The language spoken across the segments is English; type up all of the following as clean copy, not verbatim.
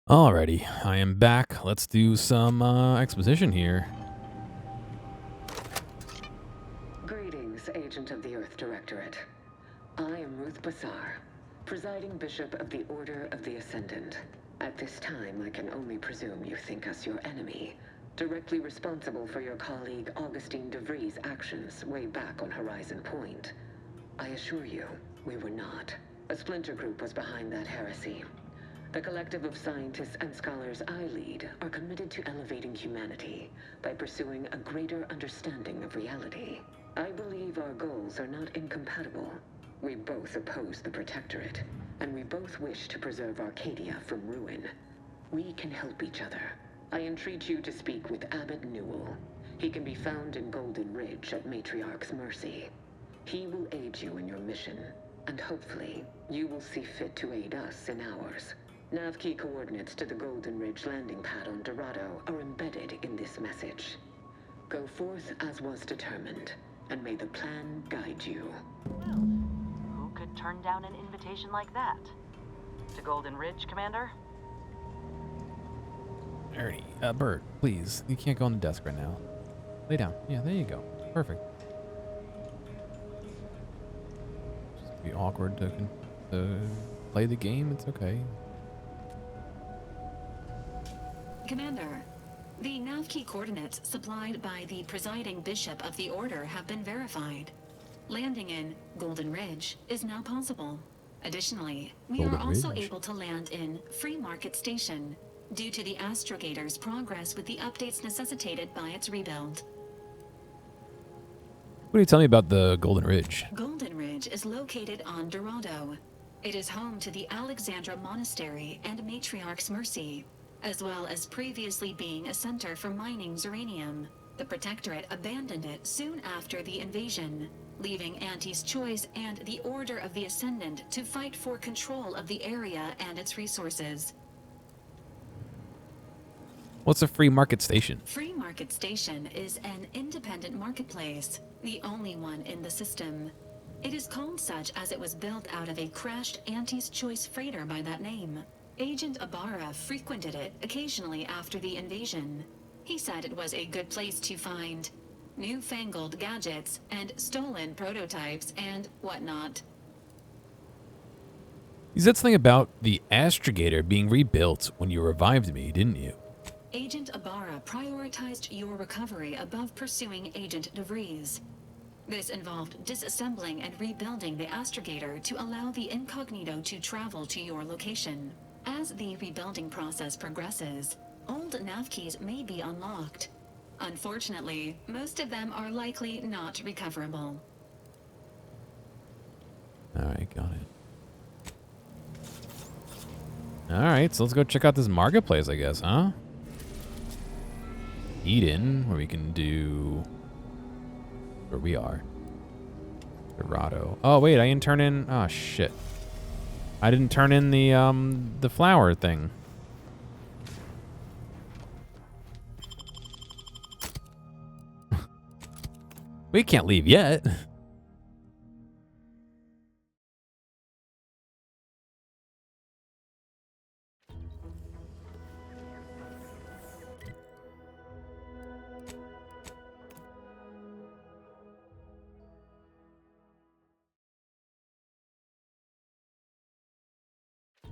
Alrighty, I am back. Let's do some exposition here. Greetings, Agent of the Earth Directorate. I am Ruth Bassar, presiding Bishop of the Order of the Ascendant. At this time, I can only presume you think us your enemy, directly responsible for your colleague Augustine de Vries' actions way back on Horizon Point. I assure you, we were not. A splinter group was behind that heresy. The collective of scientists and scholars I lead are committed to elevating humanity by pursuing a greater understanding of reality. I believe our goals are not incompatible. We both oppose the Protectorate, and we both wish to preserve Arcadia from ruin. We can help each other. I entreat you to speak with Abbot Newell. He can be found in Golden Ridge at Matriarch's Mercy. He will aid you in your mission, and hopefully, you will see fit to aid us in ours. Nav key coordinates to the Golden Ridge landing pad on Dorado are embedded in this message. Go forth as was determined, and may the plan guide you. Well, who could turn down an invitation like that? To Golden Ridge, Commander? Ernie, Bert, please. You can't go on the desk right now. Lay down. Yeah, there you go. Perfect. Just be awkward to play the game. It's okay. Commander, the nav key coordinates supplied by the presiding bishop of the Order have been verified. Landing in Golden Ridge is now possible. Additionally, we are also able to land in Free Market Station due to the Astrogator's progress with the updates necessitated by its rebuild. What do you tell me about the Golden Ridge? Golden Ridge is located on Dorado. It is home to the Alexandra Monastery and Matriarch's Mercy, as well as previously being a center for mining uranium. The Protectorate abandoned it soon after the invasion, leaving Auntie's Choice and the Order of the Ascendant to fight for control of the area and its resources. What's a free market station? Free Market Station is an independent marketplace, the only one in the system. It is called such as it was built out of a crashed Auntie's Choice freighter by that name. Agent Ibarra frequented it occasionally after the invasion. He said it was a good place to find newfangled gadgets and stolen prototypes and whatnot. You said something about the Astrogator being rebuilt when you revived me, didn't you? Agent Ibarra prioritized your recovery above pursuing Agent de Vries. This involved disassembling and rebuilding the Astrogator to allow the Incognito to travel to your location. As the rebuilding process progresses, old nav keys may be unlocked. Unfortunately, most of them are likely not recoverable. Alright, got it. Alright, so let's go check out this marketplace, I guess, huh? Eden, where we can do... Where we are. Dorado. Oh, wait, I didn't turn in... Oh, shit. I didn't turn in the flower thing. We can't leave yet.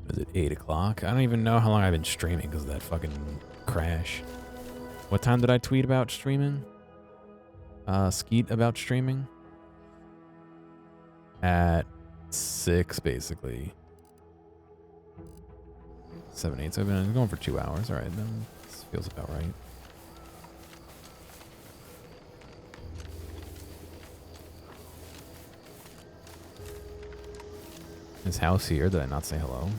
Is it 8 o'clock? I don't even know how long I've been streaming because of that fucking crash. What time did I tweet about streaming? Skeet about streaming? At 6, basically. 7, 8. So I've been going for 2 hours. All right, then this feels about right. His house here. Did I not say hello?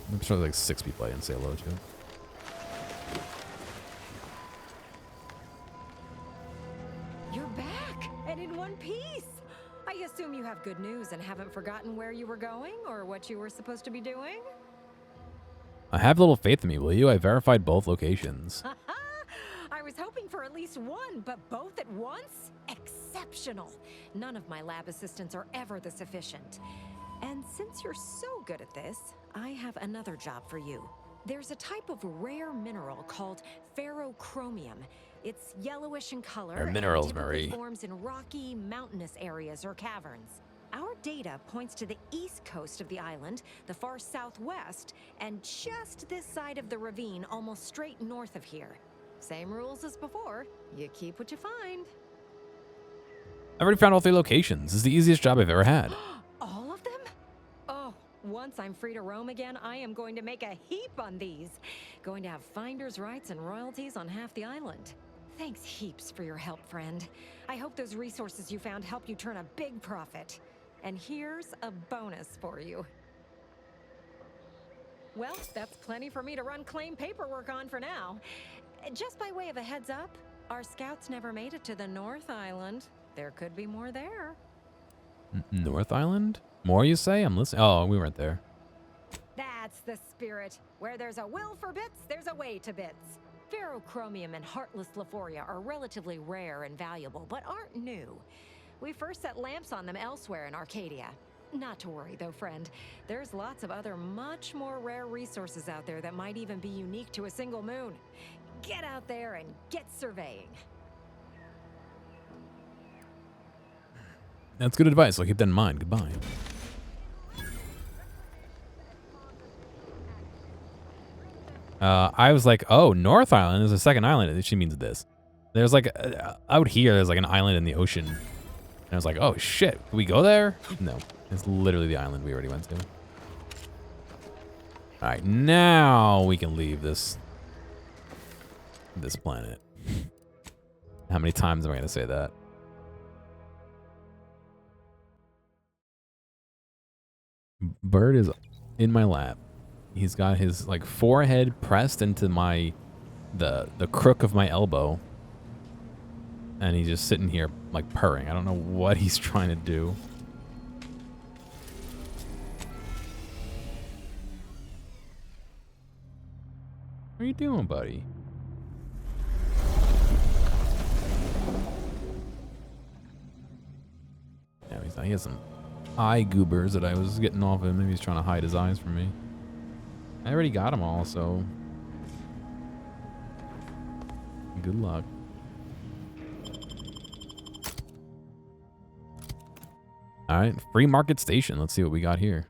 I'm sure there's like 6 people I didn't say hello to. You're back, and in one piece. I assume you have good news and haven't forgotten where you were going or what you were supposed to be doing? Have a little faith in me, will you? I verified both locations. I was hoping for at least one, but both at once? Exceptional. None of my lab assistants are ever this efficient. And since you're so good at this, I have another job for you. There's a type of rare mineral called ferrochromium. It's yellowish in color Rare and minerals, typically Marie. forms in rocky, mountainous areas or caverns. Our data points to the east coast of the island, the far southwest, and just this side of the ravine, almost straight north of here. Same rules as before. You keep what you find. I already found all 3 locations. This is the easiest job I've ever had. All of them? Oh, once I'm free to roam again, I am going to make a heap on these. Going to have finder's rights and royalties on half the island. Thanks heaps for your help, friend. I hope those resources you found help you turn a big profit. And here's a bonus for you. Well, that's plenty for me to run claim paperwork on for now. Just by way of a heads up, our scouts never made it to the North Island. There could be more there. North Island? More, you say? I'm listening. Oh, we weren't there. That's the spirit. Where there's a will for bits, there's a way to bits. Ferrochromium and heartless Lephoria are relatively rare and valuable, but aren't new. We first set lamps on them elsewhere in Arcadia. Not to worry, though, friend. There's lots of other much more rare resources out there that might even be unique to a single moon. Get out there and get surveying. That's good advice. I'll keep that in mind. Goodbye. I was like, oh, North Island is a second island. She means this. There's like, out here, there's like an island in the ocean. And I was like, oh shit, can we go there? No, it's literally the island we already went to. All right, now we can leave this planet. How many times am I gonna say that? Bird is in my lap. He's got his like forehead pressed into the crook of my elbow. And he's just sitting here like purring. I don't know what he's trying to do. What are you doing, buddy? Yeah, he has some eye goobers that I was getting off him. Maybe he's trying to hide his eyes from me. I already got them all, so good luck. All right, free market station. Let's see what we got here.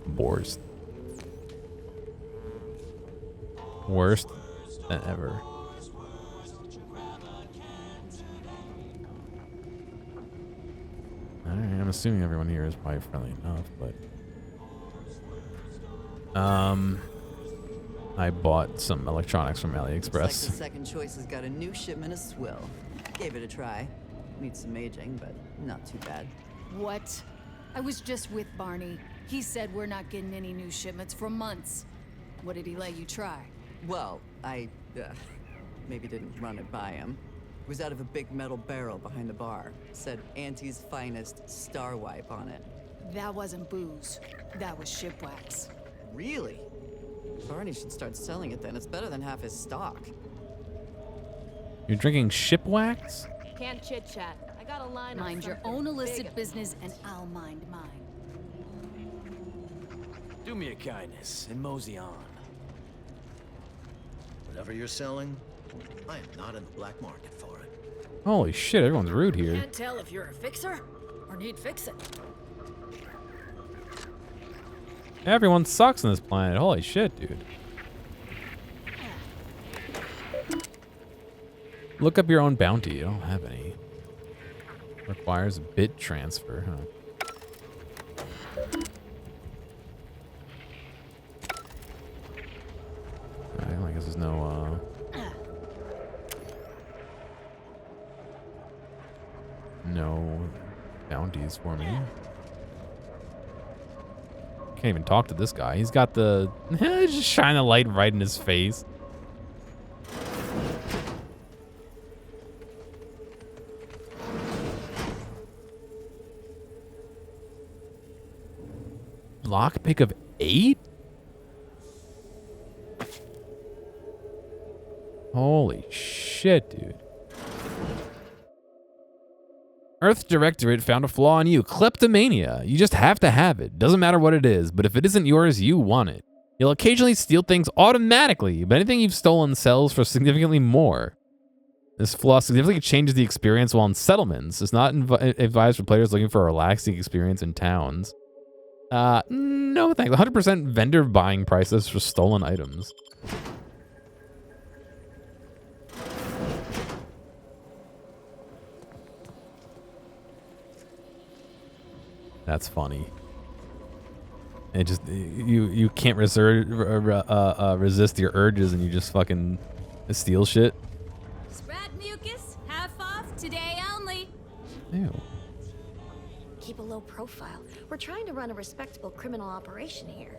Boars. Worst than ever. Alright, I'm assuming everyone here is probably friendly enough, but I bought some electronics from AliExpress. Looks like the second choice has got a new shipment of swill. Gave it a try. Needs some aging, but not too bad. What? I was just with Barney. He said we're not getting any new shipments for months. What did he let you try? Well, I maybe didn't run it by him. It was out of a big metal barrel behind the bar. Said Auntie's finest star wipe on it. That wasn't booze. That was ship wax. Really? Barney should start selling it then. It's better than half his stock. You're drinking ship wax? Can't chit-chat. I got a line on Mind your something own illicit big. business and I'll mind mine. Do me a kindness and mosey on. Whatever you're selling, I am not in the black market for it. Holy shit, everyone's rude here. Can't tell if you're a fixer or need fixing. Everyone sucks on this planet. Holy shit, dude. Look up your own bounty. You don't have any. Requires bit transfer, huh? Alright, I guess there's no, no bounties for me. Can't even talk to this guy. He's got the... just shine a light right in his face. lockpick of 8? Holy shit, dude. Earth Directorate found a flaw in you. Kleptomania. You just have to have it. Doesn't matter what it is, but if it isn't yours, you want it. You'll occasionally steal things automatically, but anything you've stolen sells for significantly more. This flaw significantly changes the experience while in settlements. It's not advised for players looking for a relaxing experience in towns. No thanks. 100% vendor buying prices for stolen items. That's funny. It just you can't resist your urges and you just fucking steal shit. Spread mucus, half off, today only. Ew. Keep a low profile. We're trying to run a respectable criminal operation here.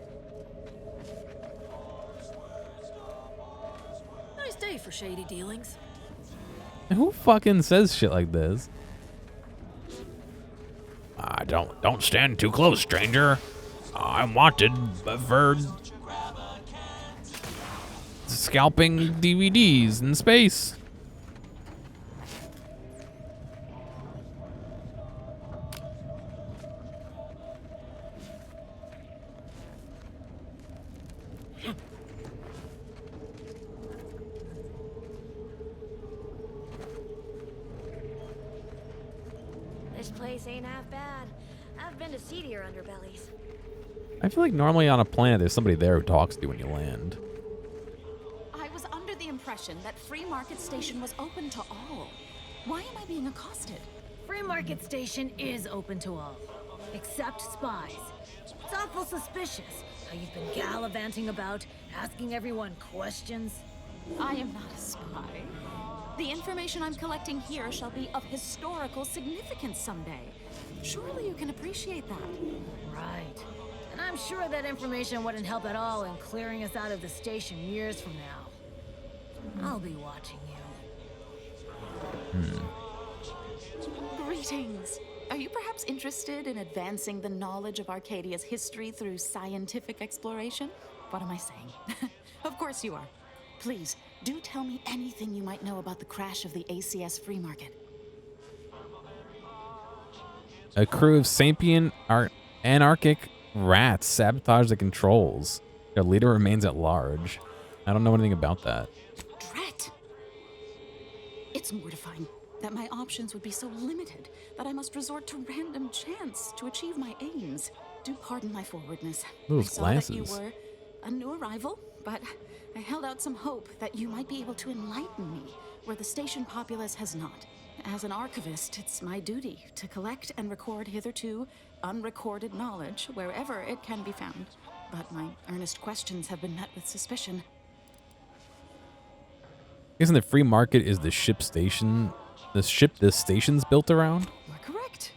Nice day for shady dealings. Who fucking says shit like this? Don't stand too close, stranger. I'm wanted for scalping DVDs in space. This place ain't half bad. I've been to seedier underbellies. I feel like normally on a planet there's somebody there who talks to you when you land. I was under the impression that Free Market Station was open to all. Why am I being accosted? Free Market Station is open to all, except spies. It's awful suspicious how you've been gallivanting about, asking everyone questions. I am not a spy. The information I'm collecting here shall be of historical significance someday. Surely you can appreciate that. Right. And I'm sure that information wouldn't help at all in clearing us out of the station years from now. I'll be watching you. Greetings. Are you perhaps interested in advancing the knowledge of Arcadia's history through scientific exploration? What am I saying? Of course you are. Please, do tell me anything you might know about the crash of the ACS Free Market. A crew of sapient anarchic rats sabotage the controls. Their leader remains at large. I don't know anything about that. Drat! It's mortifying that my options would be so limited that I must resort to random chance to achieve my aims. Do pardon my forwardness. Those I saw glasses. that you were a new arrival, but I held out some hope that you might be able to enlighten me where the station populace has not. As an archivist, it's my duty to collect and record hitherto unrecorded knowledge wherever it can be found. But my earnest questions have been met with suspicion. Isn't the free market is the ship station? The ship this station's built around? You're correct.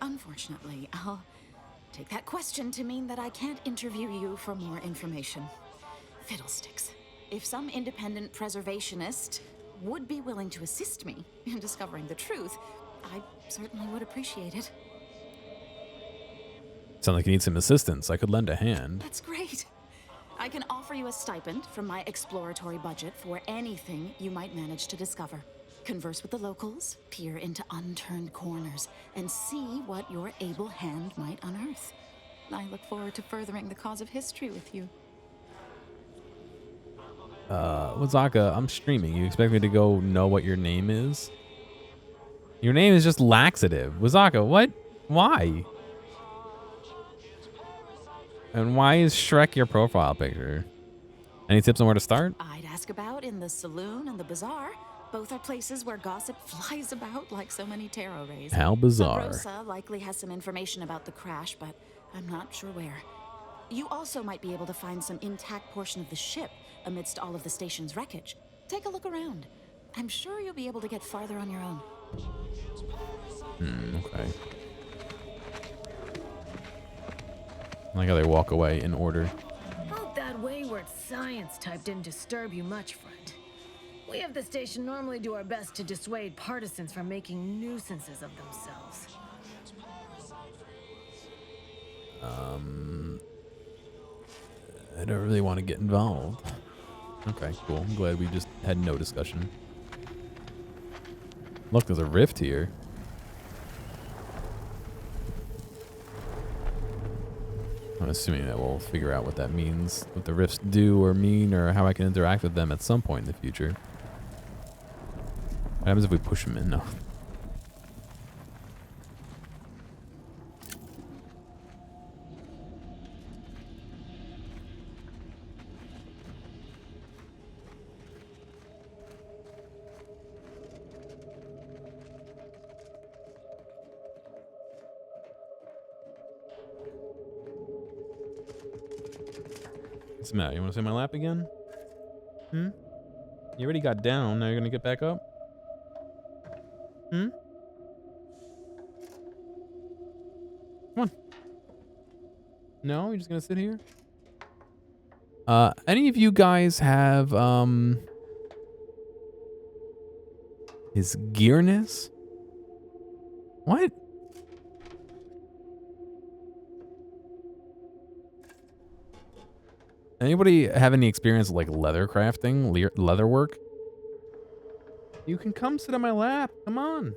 Unfortunately, I'll take that question to mean that I can't interview you for more information. Fiddlesticks. If some independent preservationist would be willing to assist me in discovering the truth, I certainly would appreciate it. Sound like you need some assistance. I could lend a hand. That's great. I can offer you a stipend from my exploratory budget for anything you might manage to discover. Converse with the locals, peer into unturned corners, and see what your able hand might unearth. I look forward to furthering the cause of history with you. Wazaka, I'm streaming. You expect me to go know what your name is? Your name is just Laxative. Wazaka, what? Why? And why is Shrek your profile picture? Any tips on where to start? I'd ask about in the saloon and the bazaar. Both are places where gossip flies about like so many tarot rays. How bizarre. Rosa likely has some information about the crash, but I'm not sure where. You also might be able to find some intact portion of the ship amidst all of the station's wreckage. Take a look around. I'm sure you'll be able to get farther on your own. Okay. I like how they walk away in order. Hope that wayward science type didn't disturb you much, friend. We of the station normally do our best to dissuade partisans from making nuisances of themselves. I don't really want to get involved. Okay, cool. I'm glad we just had no discussion. Look, there's a rift here. I'm assuming that we'll figure out what that means, what the rifts do or mean, or how I can interact with them at some point in the future. What happens if we push them in? No. What's the matter? You want to sit in my lap again? Hmm? You already got down. Now you're going to get back up? Hmm? Come on. No? You're just going to sit here? Any of you guys have, his gearness? What? Anybody have any experience with, like, leather crafting? Leather work? You can come sit on my lap. Come on.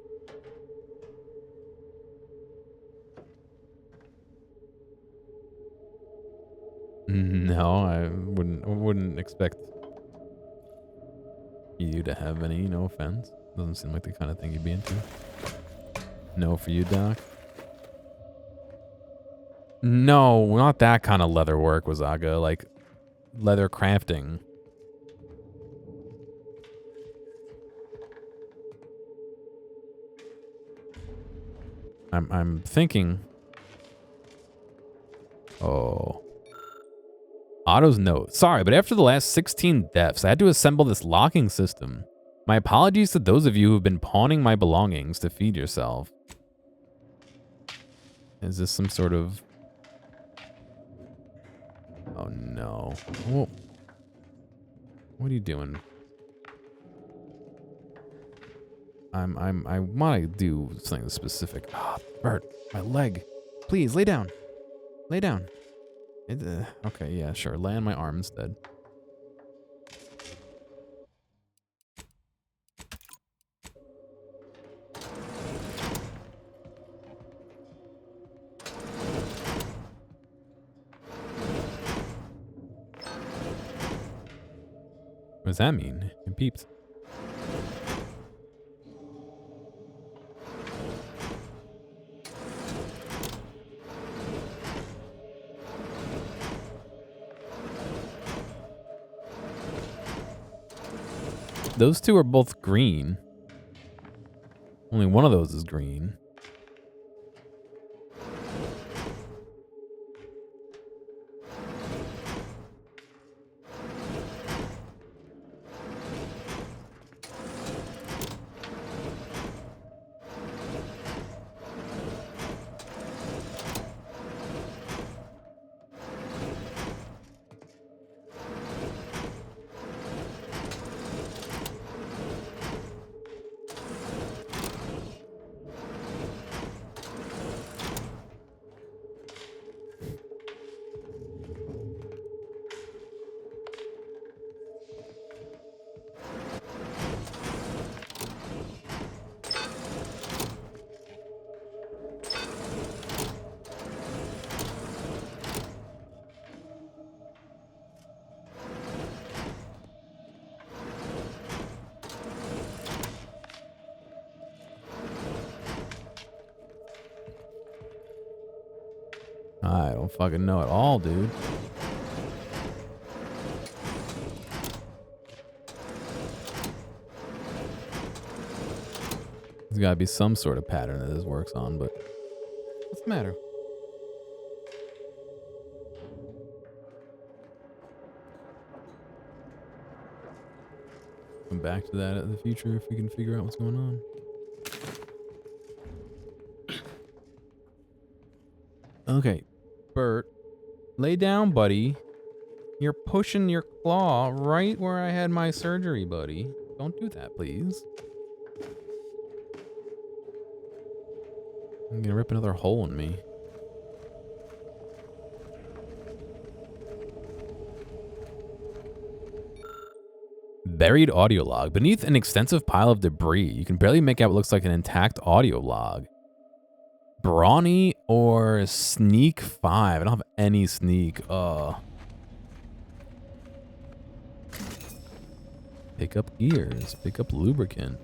No, I wouldn't expect you to have any, no offense. Doesn't seem like the kind of thing you'd be into. No for you, Doc. No, not that kind of leather work, Wazaga. Like, leather crafting. I'm thinking. Oh. Otto's note. Sorry, but after the last 16 deaths, I had to assemble this locking system. My apologies to those of you who have been pawning my belongings to feed yourself. Is this some sort of... Oh no. Whoa. What are you doing? I want to do something specific. Ah, Bert, my leg. Please, lay down. Lay down. Okay, yeah, sure. Lay on my arm instead. What does that mean? It peeped. Those two are both green. Only one of those is green. I don't fucking know at all, dude. There's gotta be some sort of pattern that this works on, but what's the matter? Come back to that in the future if we can figure out what's going on. Okay, Bert, lay down, buddy. You're pushing your claw right where I had my surgery, buddy. Don't do that, please. I'm gonna rip another hole in me. Buried audio log. Beneath an extensive pile of debris, you can barely make out what looks like an intact audio log. Brawny or Sneak 5. I don't have any Sneak. Pick up ears. Pick up lubricant.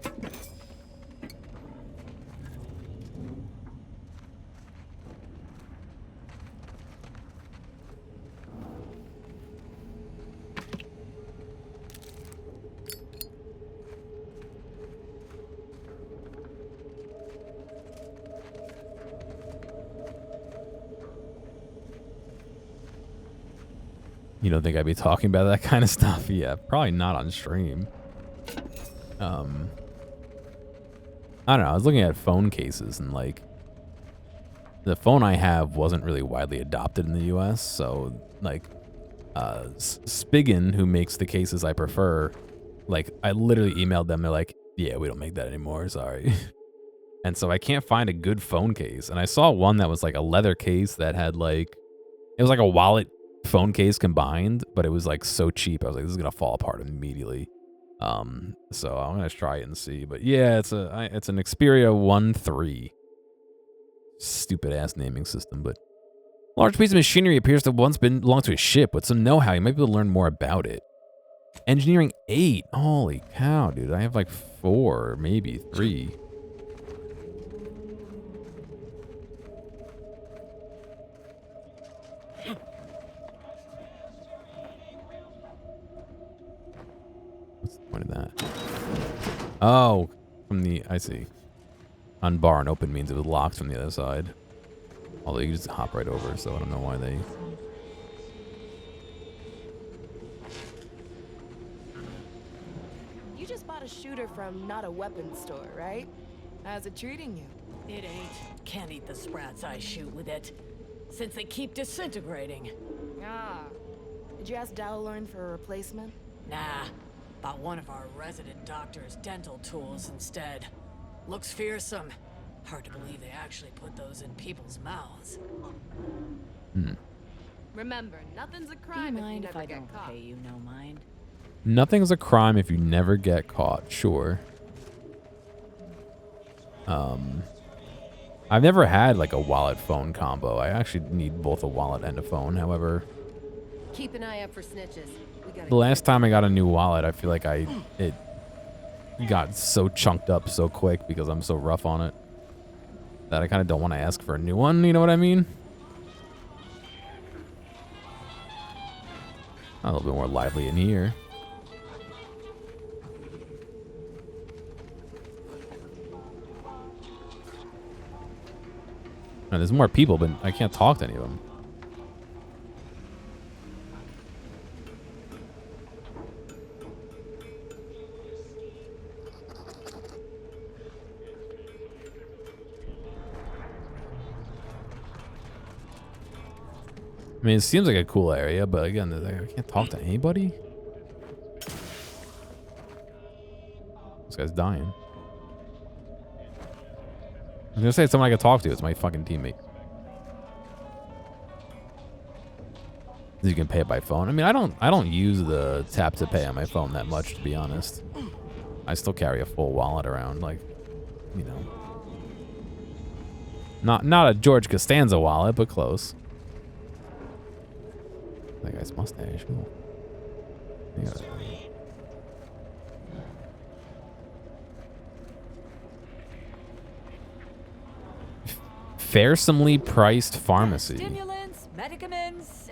You don't think I'd be talking about that kind of stuff? Yeah, probably not on stream. I don't know. I was looking at phone cases and like the phone I have wasn't really widely adopted in the US. So like Spigen, who makes the cases I prefer, like I literally emailed them. They're like, yeah, we don't make that anymore. Sorry. And so I can't find a good phone case. And I saw one that was like a leather case that had like, it was like a wallet phone case combined, but it was like so cheap. I was like, this is gonna fall apart immediately. So I'm gonna try it and see. But yeah, it's an Xperia 1.3. Stupid ass naming system, but large piece of machinery appears to have once belonged to a ship. With some know-how, you might be able to learn more about it. Engineering 8. Holy cow, dude! I have like 4, maybe 3. What's the point of that? Oh, from the, I see. Unbar and open means it was locked from the other side. Although you just hop right over, so I don't know why they... You just bought a shooter from not a weapons store, right? How's it treating you? It ain't. Can't eat the sprats I shoot with it. Since they keep disintegrating. Ah. Did you ask Dowlorn for a replacement? Nah. Bought one of our resident doctor's dental tools instead. Looks fearsome. Hard to believe they actually put those in people's mouths. Remember, nothing's a crime if you never get caught. Pay you no mind. Nothing's a crime if you never get caught, sure. I've never had like a wallet phone combo. I actually need both a wallet and a phone. However, keep an eye out for snitches. The last time I got a new wallet, I feel like it got so chunked up so quick because I'm so rough on it that I kind of don't want to ask for a new one. You know what I mean? A little bit more lively in here. Now, there's more people, but I can't talk to any of them. I mean, it seems like a cool area, but again, I can't talk to anybody. This guy's dying. I was gonna say it's someone I could talk to. It's my fucking teammate. You can pay it by phone. I mean, I don't use the tap to pay on my phone that much, to be honest. I still carry a full wallet around, like, you know, not a George Costanza wallet, but close. That guy's mustache. Cool. Yeah. Fairsomely priced pharmacy. Stimulants, medicaments,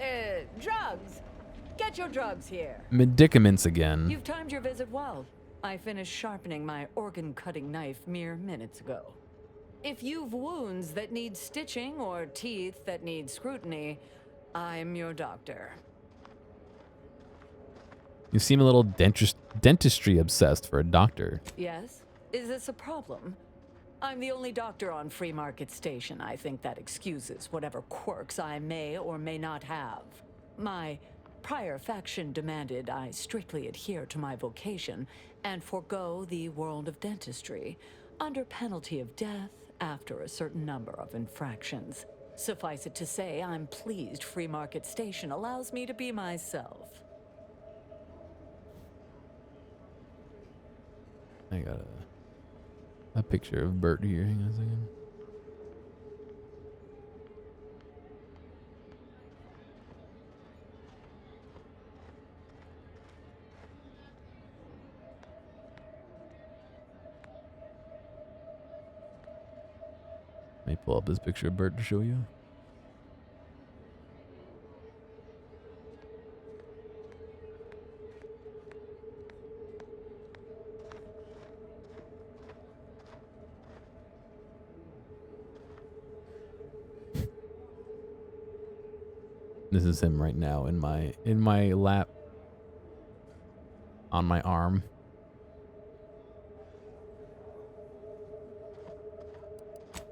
drugs. Get your drugs here. Medicaments again. You've timed your visit well. I finished sharpening my organ-cutting knife mere minutes ago. If you've wounds that need stitching or teeth that need scrutiny, I'm your doctor. You seem a little dentistry obsessed for a doctor. Yes? Is this a problem? I'm the only doctor on Free Market Station. I think that excuses whatever quirks I may or may not have. My prior faction demanded I strictly adhere to my vocation and forego the world of dentistry under penalty of death after a certain number of infractions. Suffice it to say, I'm pleased Free Market Station allows me to be myself. I got a picture of Bert here. Hang on a second. Let me pull up this picture of Bert to show you. This is him right now in my lap on my arm.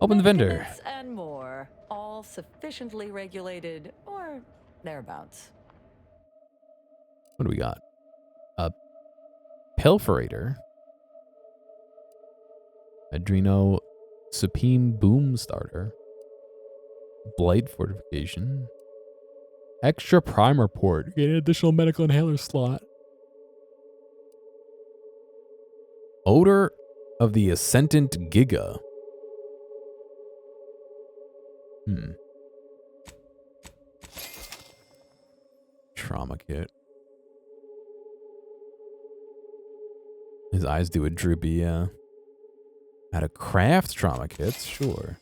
Open the vendor. Maintenance and more, all sufficiently regulated or thereabouts. What do we got? A Pilferator. Adreno Supreme Boom Starter. Blight Fortification. Extra Primer Port. Get an additional medical inhaler slot. Odor of the Ascendant Giga. Trauma kit. His eyes do a droopy, yeah. How to craft trauma kits, sure.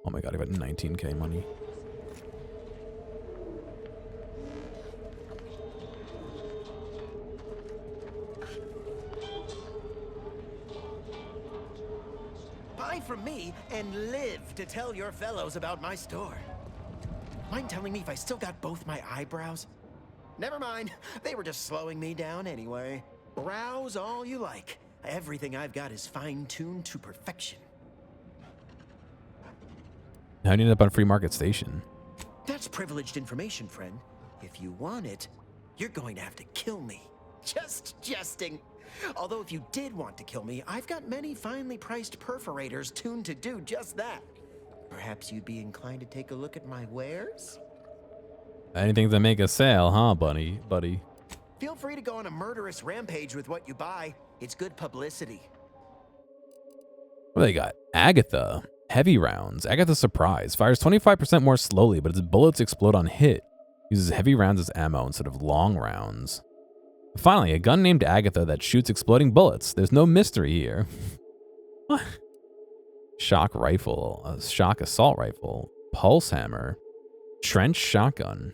Oh my god, I got 19k money. Buy from me and live to tell your fellows about my store. Mind telling me if I still got both my eyebrows? Never mind, they were just slowing me down anyway. Browse all you like. Everything I've got is fine-tuned to perfection. How do you end up on Free Market Station? That's privileged information, friend. If you want it, you're going to have to kill me. Just jesting. Although if you did want to kill me, I've got many finely priced perforators tuned to do just that. Perhaps you'd be inclined to take a look at my wares? Anything to make a sale, huh, buddy? Feel free to go on a murderous rampage with what you buy. It's good publicity. What do they got? Agatha. Heavy rounds. Agatha Surprise. Fires 25% more slowly, but its bullets explode on hit. Uses heavy rounds as ammo instead of long rounds. Finally, a gun named Agatha that shoots exploding bullets. There's no mystery here. What? Shock rifle. A shock assault rifle. Pulse hammer. Trench shotgun.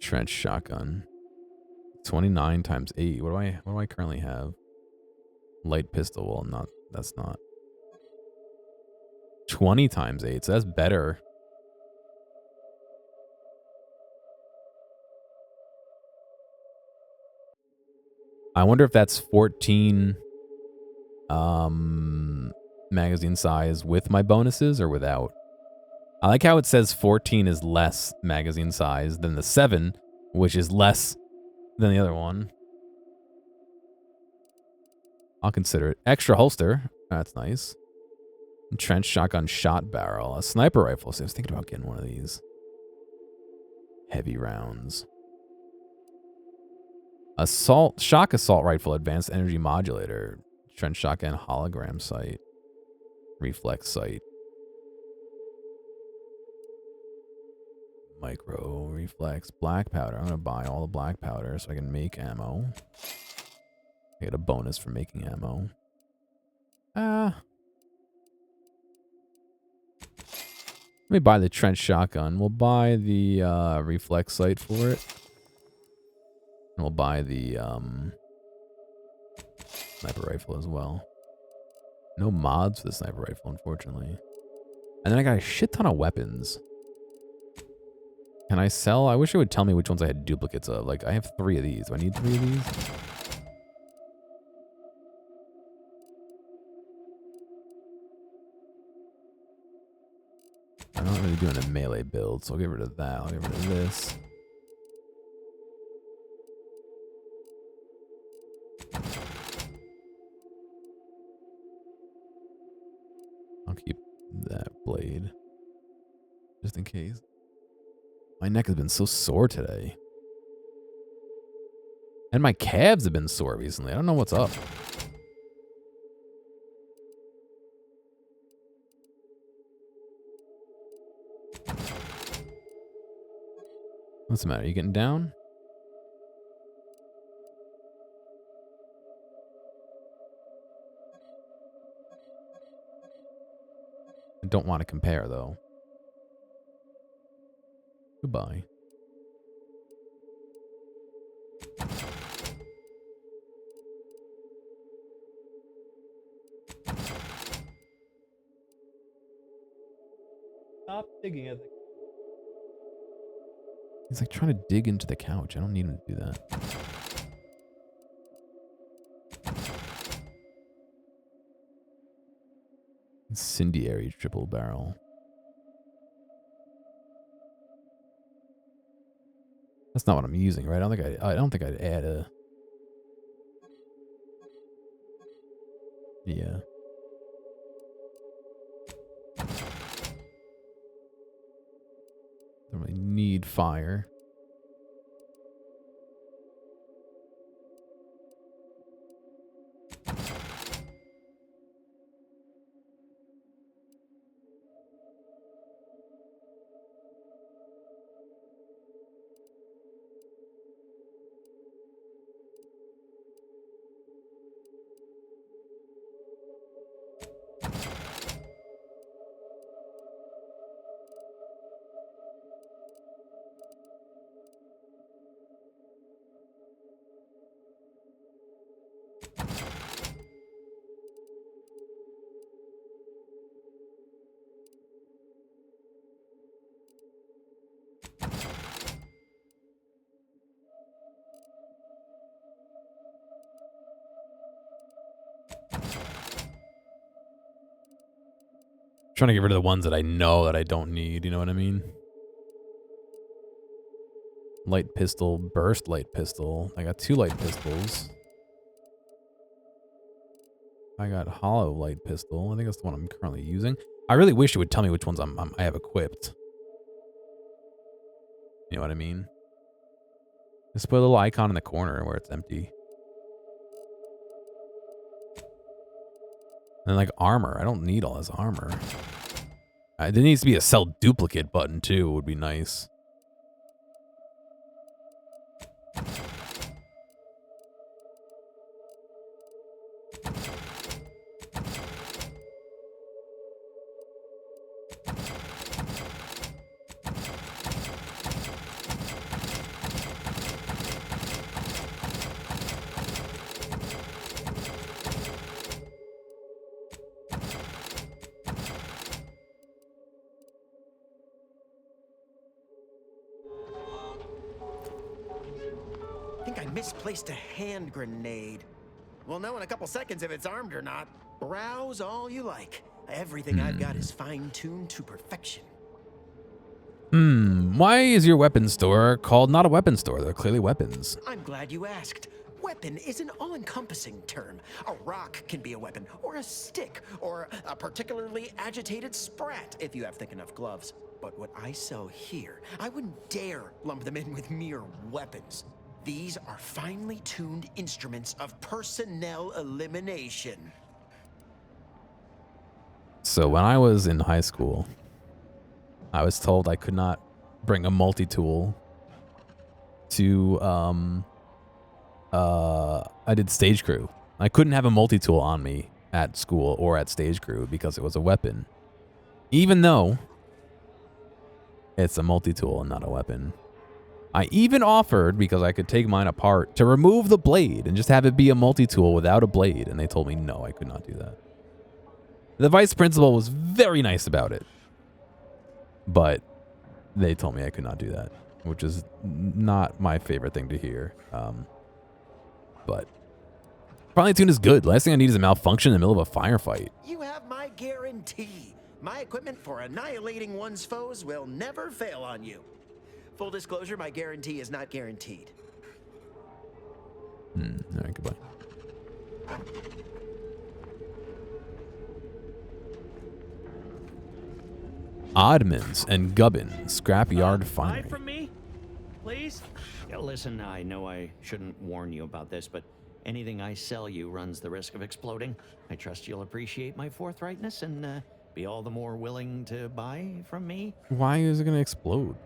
Trench shotgun. 29 times 8. What do I currently have? Light pistol. Well, that's not. 20 times 8. So that's better. I wonder if that's 14 magazine size with my bonuses or without. I like how it says 14 is less magazine size than the 7, which is less than the other one. I'll consider it. Extra holster. That's nice. Trench shotgun shot barrel. A sniper rifle. So I was thinking about getting one of these. Heavy rounds. Shock assault rifle. Advanced energy modulator. Trench shotgun hologram sight. Reflex sight. Micro reflex. Black powder. I'm going to buy all the black powder so I can make ammo. I get a bonus for making ammo. Let me buy the trench shotgun. We'll buy the reflex sight for it. And we'll buy the sniper rifle as well. No mods for the sniper rifle, unfortunately. And then I got a shit ton of weapons. Can I sell? I wish it would tell me which ones I had duplicates of. Like, I have 3 of these. Do I need 3 of these? I'm not really doing a melee build, so I'll get rid of that. I'll get rid of this. I'll keep that blade. Just in case. My neck has been so sore today. And my calves have been sore recently. I don't know what's up. What's the matter? You getting down? I don't want to compare, though. Goodbye. Stop digging at the... He's like trying to dig into the couch. I don't need him to do that. Incendiary triple barrel. That's not what I'm using, right? I don't think I'd add a... Yeah. Don't really need fire. Trying to get rid of the ones that I know that I don't need, you know what I mean? Light pistol, burst light pistol. I got 2 light pistols. I got hollow light pistol. I think that's the one I'm currently using. I really wish it would tell me which ones I have equipped. You know what I mean? Just put a little icon in the corner where it's empty. And like armor. I don't need all this armor. There needs to be a sell duplicate button too. Would be nice. Misplaced a hand grenade. We'll know in a couple seconds if it's armed or not. Browse all you like. Everything I've got is fine-tuned to perfection. Why is your weapon store called not a weapon store? They're clearly weapons. I'm glad you asked. Weapon is an all-encompassing term. A rock can be a weapon, or a stick, or a particularly agitated sprat if you have thick enough gloves. But what I sell here, I wouldn't dare lump them in with mere weapons. These are finely tuned instruments of personnel elimination. So when I was in high school, I was told I could not bring a multi-tool to, I did stage crew. I couldn't have a multi-tool on me at school or at stage crew because it was a weapon. Even though it's a multi-tool and not a weapon. I even offered, because I could take mine apart, to remove the blade and just have it be a multi-tool without a blade. And they told me, no, I could not do that. The vice principal was very nice about it. But they told me I could not do that, which is not my favorite thing to hear. But finely tuned is good. Last thing I need is a malfunction in the middle of a firefight. You have my guarantee. My equipment for annihilating one's foes will never fail on you. Full disclosure, my guarantee is not guaranteed. All right, goodbye. Oddmans and Gubbin Scrapyard Finery. Buy from me, please. Yeah, listen, I know I shouldn't warn you about this, but anything I sell you runs the risk of exploding. I trust you'll appreciate my forthrightness and be all the more willing to buy from me. Why is it going to explode?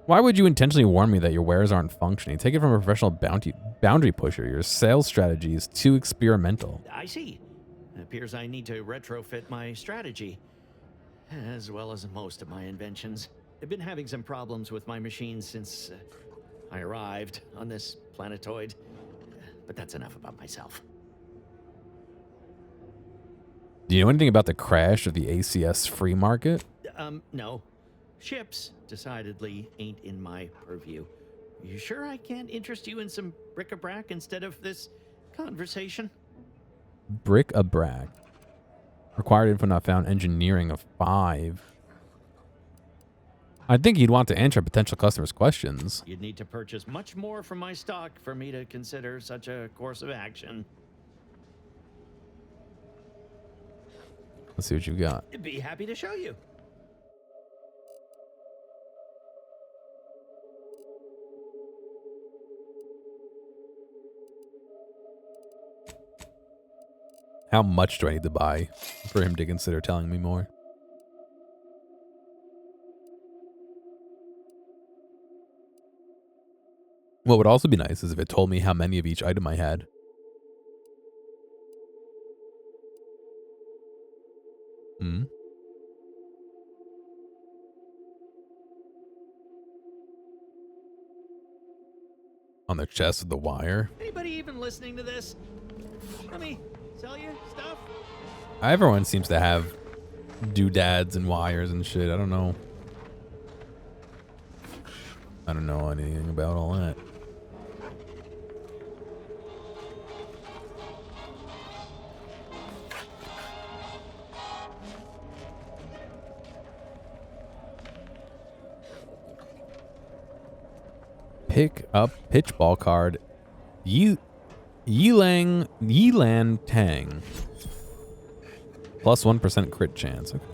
Why would you intentionally warn me that your wares aren't functioning? Take it from a professional boundary pusher. Your sales strategy is too experimental. I see. It appears I need to retrofit my strategy, as well as most of my inventions. I've been having some problems with my machines since I arrived on this planetoid, but that's enough about myself. Do you know anything about the crash of the ACS free market? No. Ships decidedly ain't in my purview. You sure I can't interest you in some bric-a-brac instead of this conversation? Bric-a-brac. Required info not found. Engineering of 5. I think you'd want to answer potential customers' questions. You'd need to purchase much more from my stock for me to consider such a course of action. Let's see what you've got. I'd be happy to show you. How much do I need to buy for him to consider telling me more? What would also be nice is if it told me how many of each item I had. Hmm? On the chest of the wire. Anybody even listening to this? Let me sell you stuff. Everyone seems to have doodads and wires and shit. I don't know. I don't know anything about all that. Pick up pitch ball card. Yilan Tang. Plus 1% crit chance. Okay.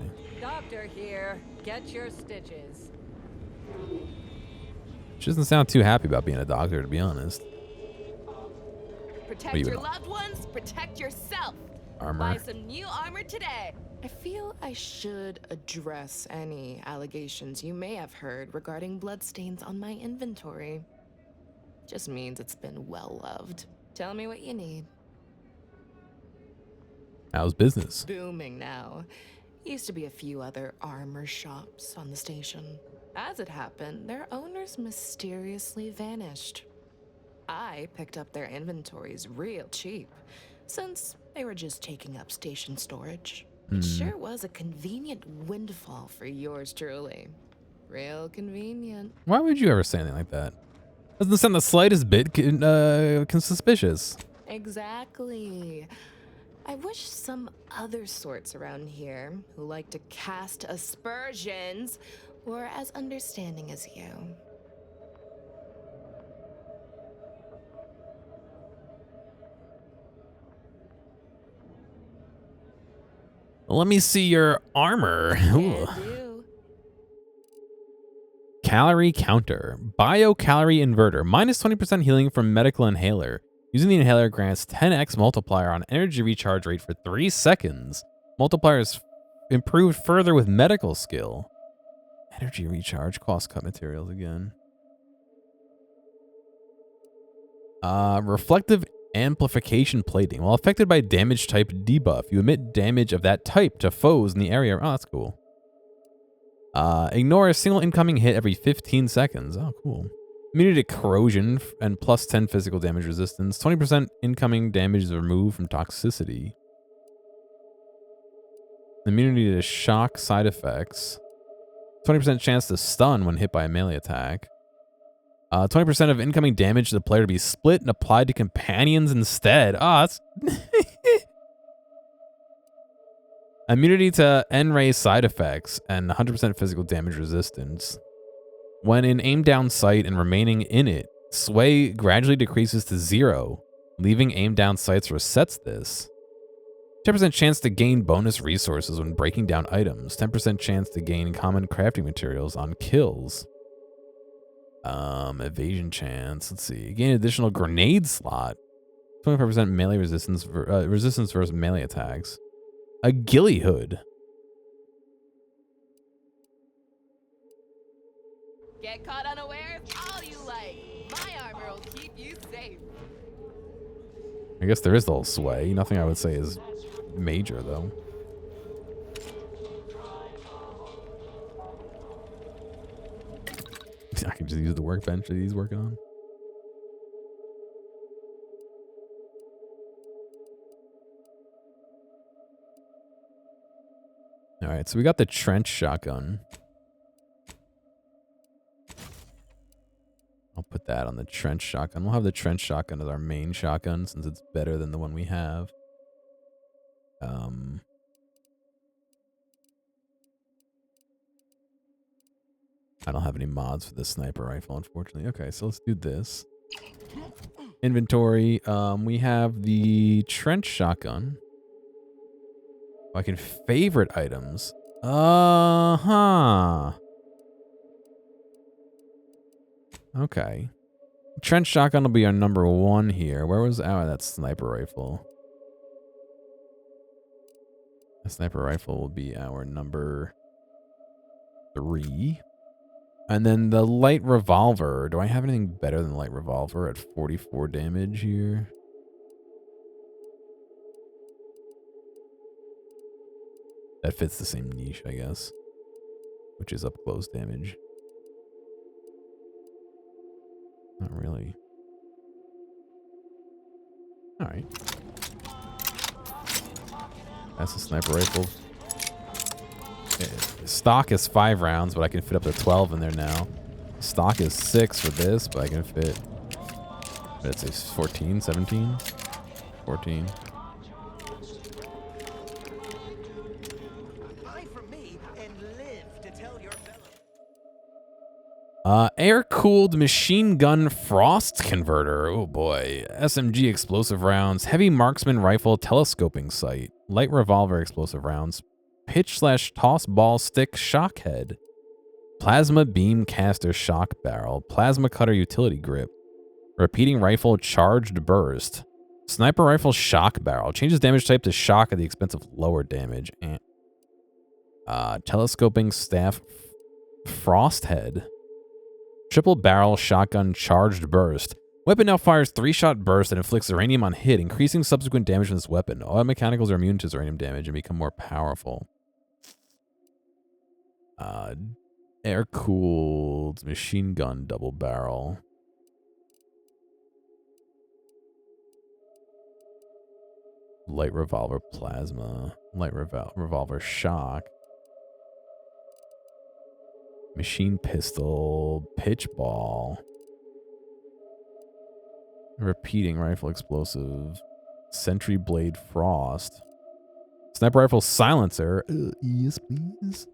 Doctor here. Get your stitches. She doesn't sound too happy about being a doctor, to be honest. Protect your loved ones, protect yourself. Armor. Buy some new armor today. I feel I should address any allegations you may have heard regarding bloodstains on my inventory. Just means it's been well loved. Tell me what you need. How's business? Booming now. Used to be a few other armor shops on the station. As it happened, their owners mysteriously vanished. I picked up their inventories real cheap, since they were just taking up station storage. It sure was a convenient windfall for yours truly. Real convenient. Why would you ever say anything like that? Doesn't sound the slightest bit suspicious. Exactly. I wish some other sorts around here who like to cast aspersions were as understanding as you. Let me see your armor. Calorie counter. Biocalorie inverter. Minus 20% healing from medical inhaler. Using the inhaler grants 10x multiplier on energy recharge rate for 3 seconds. Multiplier is improved further with medical skill. Energy recharge. Cost cut materials again. Reflective amplification plating. While affected by damage type debuff, you emit damage of that type to foes in the area. Oh, that's cool. Ignore a single incoming hit every 15 seconds. Oh, cool. Immunity to corrosion and plus 10 physical damage resistance. 20% incoming damage is removed from toxicity. Immunity to shock side effects. 20% chance to stun when hit by a melee attack. 20% of incoming damage to the player to be split and applied to companions instead. Ah, that's... Immunity to N-ray side effects and 100% physical damage resistance. When in aim down sight and remaining in it, sway gradually decreases to 0 Leaving aim down sights resets this. 10% chance to gain bonus resources when breaking down items. 10% chance to gain common crafting materials on kills. Evasion chance. Let's see. Gain additional grenade slot. 25% melee resistance. Resistance versus melee attacks. A ghillie hood. Get caught unawares all you like. My armor will keep you safe. I guess there is the whole sway. Nothing I would say is major, though. I can just use the workbench that he's working on. All right, so we got the trench shotgun. I'll put that on the trench shotgun. We'll have the trench shotgun as our main shotgun since it's better than the one we have. I don't have any mods for this sniper rifle, unfortunately. Okay, so let's do this. Inventory. We have the trench shotgun. I can favorite items. Okay. Trench shotgun will be our number 1 here. Where was that sniper rifle? The sniper rifle will be our number 3. And then the light revolver. Do I have anything better than the light revolver at 44 damage here? That fits the same niche, I guess. Which is up close damage. Not really. Alright. That's a sniper rifle. Stock is 5 rounds, but I can fit up to 12 in there now. Stock is 6 for this, but I can fit... Let's say 14, 17? 14. Air-cooled machine gun frost converter. Oh boy. SMG explosive rounds. Heavy marksman rifle telescoping sight. Light revolver explosive rounds. Pitch/toss ball stick shock head. Plasma beam caster shock barrel. Plasma cutter utility grip. Repeating rifle charged burst. Sniper rifle shock barrel. Changes damage type to shock at the expense of lower damage. Telescoping staff frost head. Triple barrel shotgun charged burst. Weapon now fires 3-shot burst that inflicts uranium on hit, increasing subsequent damage from this weapon. All mechanicals are immune to uranium damage and become more powerful. Air-cooled machine gun double barrel. Light revolver plasma. Light revolver shock. Machine pistol, pitch ball, repeating rifle explosive, sentry blade frost, sniper rifle silencer. Yes, please.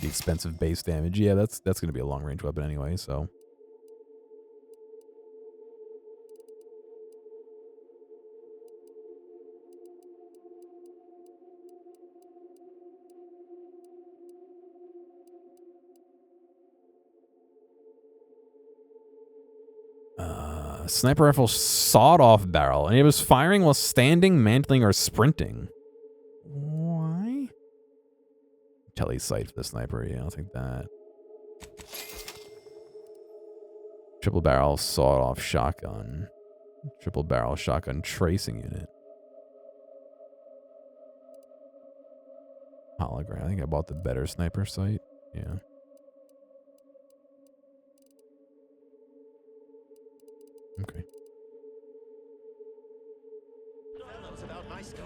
The expensive base damage. Yeah, that's going to be a long range weapon anyway. So. Sniper rifle sawed-off barrel, and it was firing while standing, mantling, or sprinting. Why? Tele sight for the sniper. Yeah, I'll take that. Triple barrel sawed-off shotgun. Triple barrel shotgun tracing unit. Hologram. I think I bought the better sniper sight. Yeah. Okay. About my store.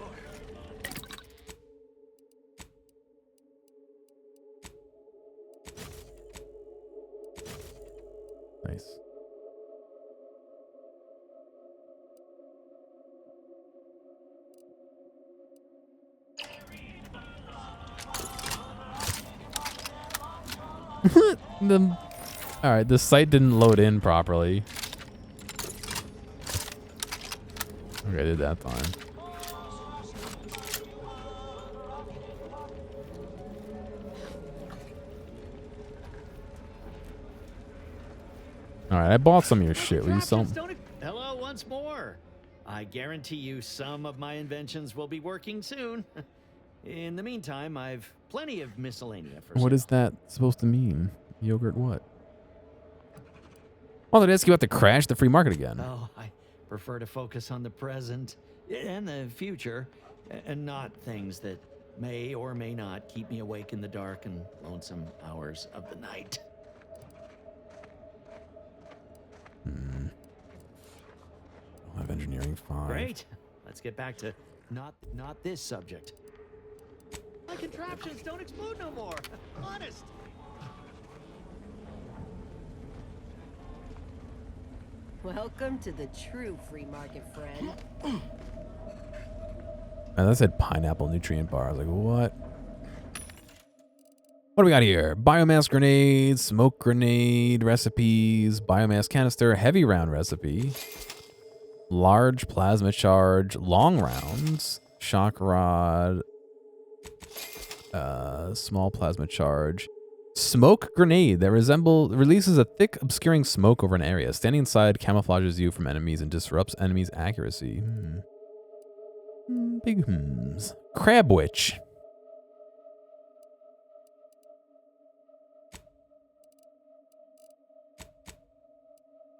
Nice. All right, the site didn't load in properly. Okay, I did that fine. All right, I bought some of your shit. Will you sell them? Hello once more. I guarantee you some of my inventions will be working soon. In the meantime, I've plenty of miscellanea for What sale. is that supposed to mean? Yogurt what? Oh, they'd ask you about to crash the free market again. Oh, I prefer to focus on the present and the future, and not things that may or may not keep me awake in the dark and lonesome hours of the night. I'll have engineering 5. Great. Let's get back to not this subject. My contraptions don't explode no more. Honest. Welcome to the true free market, friend. And that said pineapple nutrient bar. I was like, what? What do we got here? Biomass grenade, smoke grenade recipes, biomass canister, heavy round recipe, large plasma charge, long rounds, shock rod, small plasma charge, smoke grenade that releases a thick obscuring smoke over an area. Standing inside camouflages you from enemies and disrupts enemies' accuracy. Big hmms. Crab witch.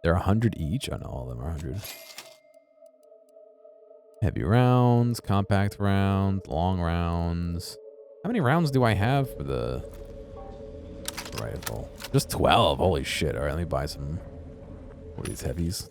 They're 100 each. Oh no, all of them are 100. Heavy rounds, compact rounds, long rounds. How many rounds do I have for the rifle? Just 12. Holy shit. All right, let me buy some of these heavies.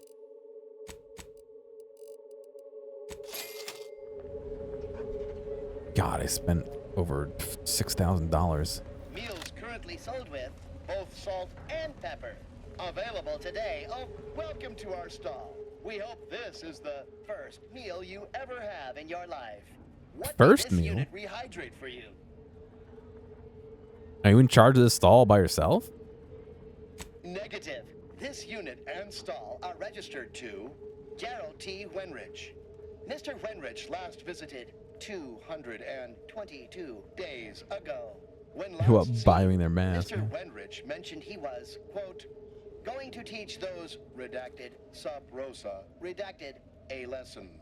God, I spent over $6,000. Meals currently sold with both salt and pepper. Available today. Oh, welcome to our stall. We hope this is the first meal you ever have in your life. What First did this meal? unit rehydrate for you? Are you in charge of this stall by yourself? Negative. This unit and stall are registered to Gerald T. Wenrich. Mr. Wenrich last visited 222 days ago. When Who are last buying their mask? Mr. Wenrich mentioned he was, quote, going to teach those redacted sub rosa redacted a lesson.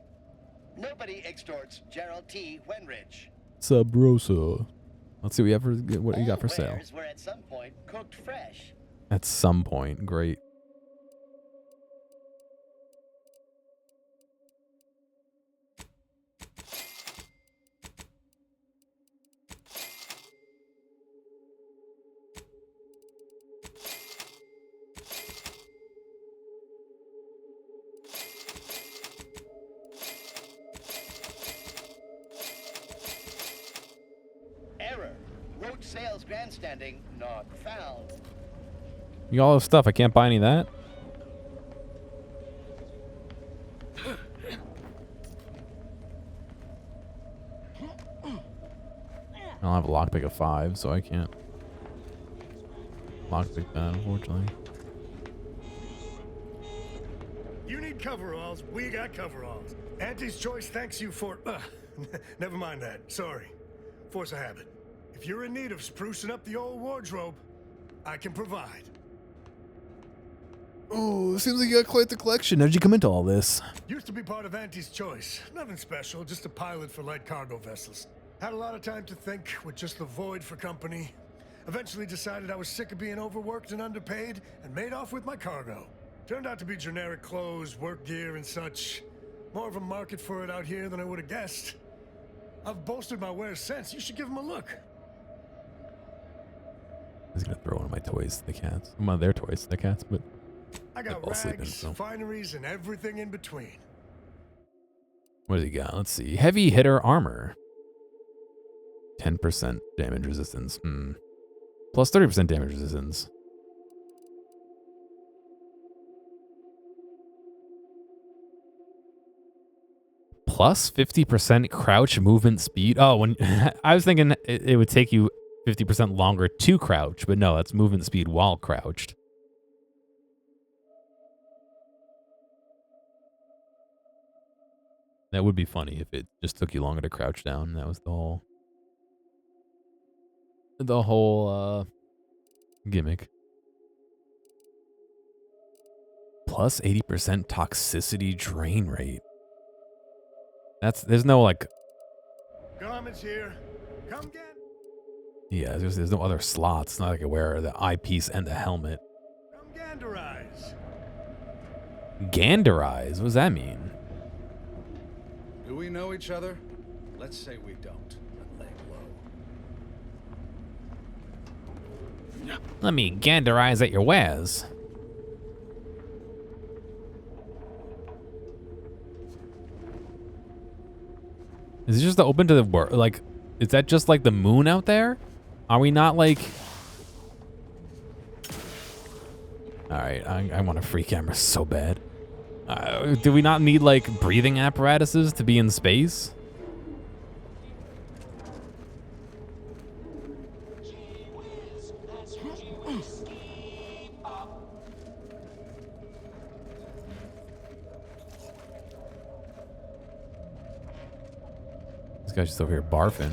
Nobody extorts Gerald T. Wenrich. Sub Rosa. Let's see what you have for what you got for sale. Wares were at some point cooked fresh. At some point, great. Error. Road sales grandstanding not found. You got all this stuff. I can't buy any of that. I don't have a lockpick of 5, so I can't lockpick that, unfortunately. You need coveralls, we got coveralls. Auntie's Choice thanks you for... never mind that, sorry. Force of habit. If you're in need of sprucing up the old wardrobe, I can provide. Oh, seems like you got quite the collection. How did you come into all this? Used to be part of Auntie's Choice. Nothing special, just a pilot for light cargo vessels. Had a lot of time to think with just the void for company. Eventually decided I was sick of being overworked and underpaid and made off with my cargo. Turned out to be generic clothes, work gear, and such. More of a market for it out here than I would have guessed. I've bolstered my wares since. You should give them a look. I was gonna throw one of my toys to the cats. One of their toys to the cats, but I got all sleeping, rags, so. fineries, and everything in between. What does he got? Let's see. Heavy hitter armor. 10% damage resistance. Plus 30% damage resistance. Plus 50% crouch movement speed. Oh, when I was thinking it would take you 50% longer to crouch, but no, that's movement speed while crouched. That would be funny if it just took you longer to crouch down. That was the whole gimmick. Plus 80% toxicity drain rate. There's no like. Garment's here. Come get. Yeah, there's no other slots. It's not like I wear the eyepiece and the helmet. Come ganderize. Ganderize? What does that mean? Do we know each other? Let's say we don't. And lay low. Let me ganderize at your wares. Is it just open to the world? Like, is that just like the moon out there? Are we not like... Alright, I want a free camera so bad. Do we not need like breathing apparatuses to be in space? This guy's just over here barfing.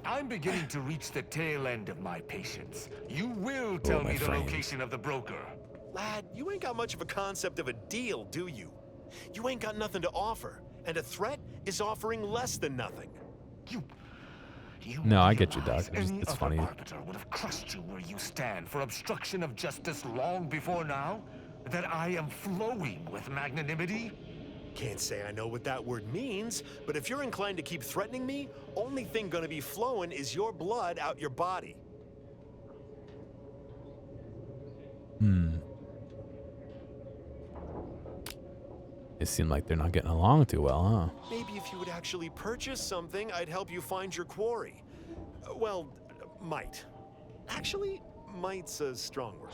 I'm beginning to reach the tail end of my patience. You will tell me the location of the broker. Lad, you ain't got much of a concept of a deal, do you? You ain't got nothing to offer, and a threat is offering less than nothing. No, I get you, Doc. It's funny. Arbiter would have crushed you where you stand for obstruction of justice long before now? That I am flowing with magnanimity? Can't say I know what that word means, but if you're inclined to keep threatening me, only thing gonna be flowing is your blood out your body. It seemed like they're not getting along too well, huh? Maybe if you would actually purchase something, I'd help you find your quarry. Well, might. Actually, might's a strong word.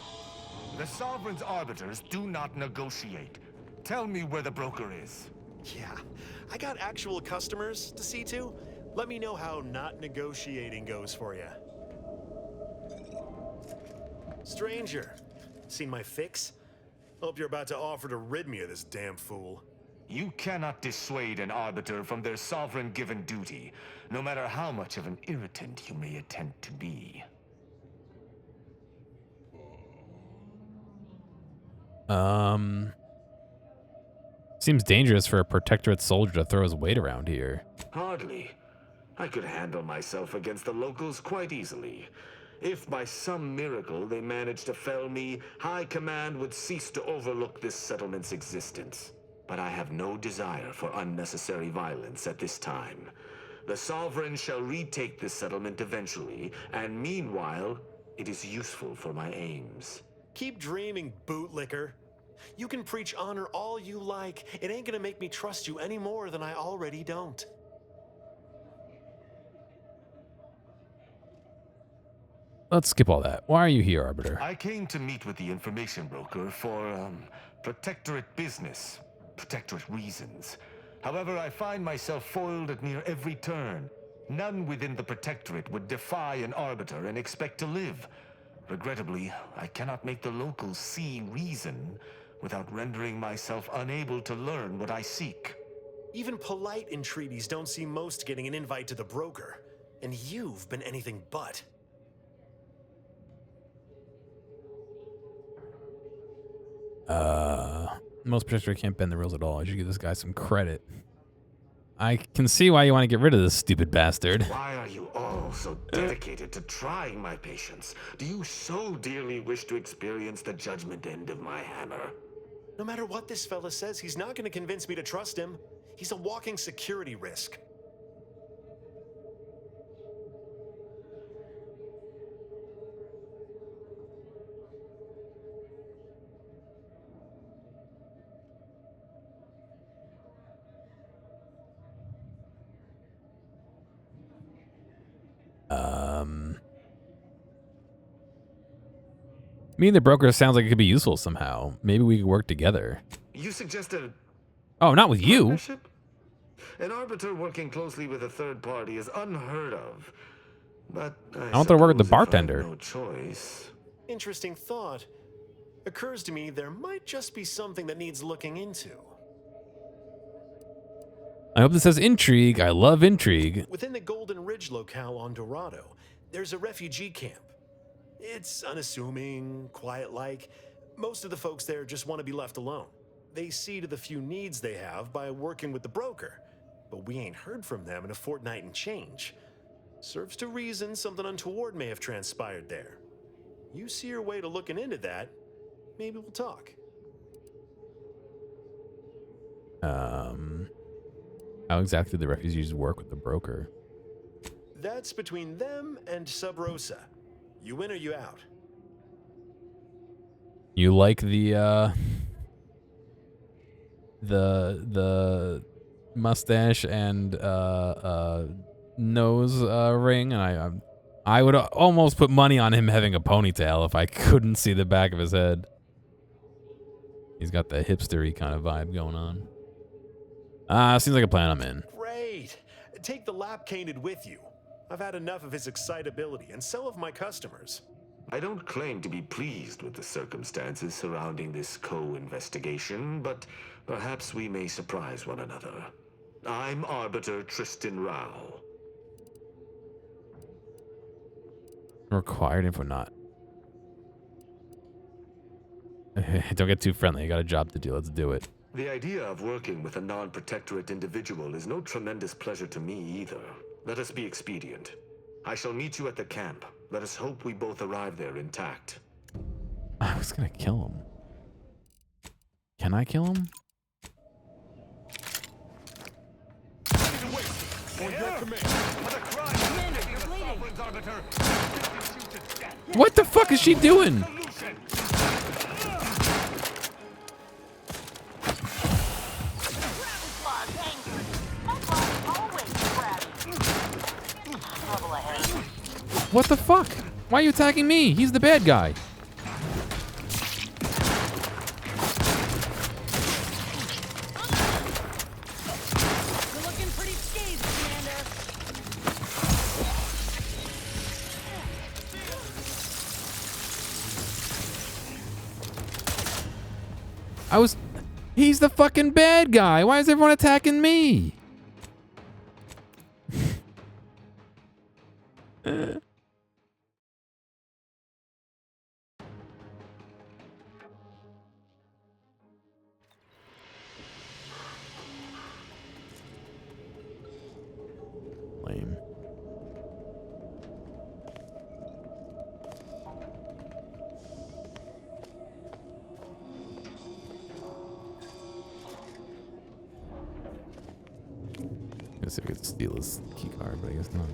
The Sovereign's arbiters do not negotiate. Tell me where the broker is. Yeah, I got actual customers to see to. Let me know how not negotiating goes for you. Stranger, seen my fix? Hope you're about to offer to rid me of this damn fool. You cannot dissuade an arbiter from their sovereign-given duty, no matter how much of an irritant you may attempt to be. Seems dangerous for a Protectorate soldier to throw his weight around here. Hardly. I could handle myself against the locals quite easily. If by some miracle they managed to fell me, High Command would cease to overlook this settlement's existence. But I have no desire for unnecessary violence at this time. The Sovereign shall retake this settlement eventually, and meanwhile, it is useful for my aims. Keep dreaming, bootlicker. You can preach honor all you like. It ain't gonna make me trust you any more than I already don't. Let's skip all that. Why are you here, Arbiter? I came to meet with the information broker for, Protectorate business. Protectorate reasons. However, I find myself foiled at near every turn. None within the Protectorate would defy an arbiter and expect to live. Regrettably, I cannot make the locals see reason without rendering myself unable to learn what I seek. Even polite entreaties don't see most getting an invite to the broker. And you've been anything but. Most Protectorate can't bend the rules at all. I should give this guy some credit. I can see why you want to get rid of this stupid bastard. Why are you all so dedicated to trying my patience? Do you so dearly wish to experience the judgment end of my hammer? No matter what this fella says, he's not gonna convince me to trust him. He's a walking security risk. Me and the broker sounds like it could be useful somehow. Maybe we could work together. You suggested Oh, not with you. partnership? An arbiter working closely with a third party is unheard of. But I want to work with the bartender. No choice. Interesting thought. Occurs to me there might just be something that needs looking into. I hope this says intrigue. I love intrigue. Within the Golden Ridge locale on Dorado, there's a refugee camp. It's unassuming, quiet-like. Most of the folks there just want to be left alone. They see to the few needs they have by working with the broker. But we ain't heard from them in a fortnight and change. Serves to reason something untoward may have transpired there. You see your way to looking into that, maybe we'll talk. How exactly do the refugees work with the broker? That's between them and Sub Rosa. You in or you out? You like the mustache and nose ring, and I would almost put money on him having a ponytail if I couldn't see the back of his head. He's got the hipstery kind of vibe going on. Seems like a plan I'm in. Great. Take the lap cained with you. I've had enough of his excitability, and so have my customers. I don't claim to be pleased with the circumstances surrounding this co-investigation, but perhaps we may surprise one another. I'm Arbiter Tristan Rao. Required info not. Don't get too friendly. I got a job to do. Let's do it. The idea of working with a non-protectorate individual is no tremendous pleasure to me either. Let us be expedient. I shall meet you at the camp. Let us hope we both arrive there intact. I was gonna kill him. Can I kill him? What the fuck is she doing? What the fuck? Why are you attacking me? He's the bad guy. You're looking pretty scathed, Commander. He's the fucking bad guy. Why is everyone attacking me? Lame. I guess I could steal his key card, but I guess not.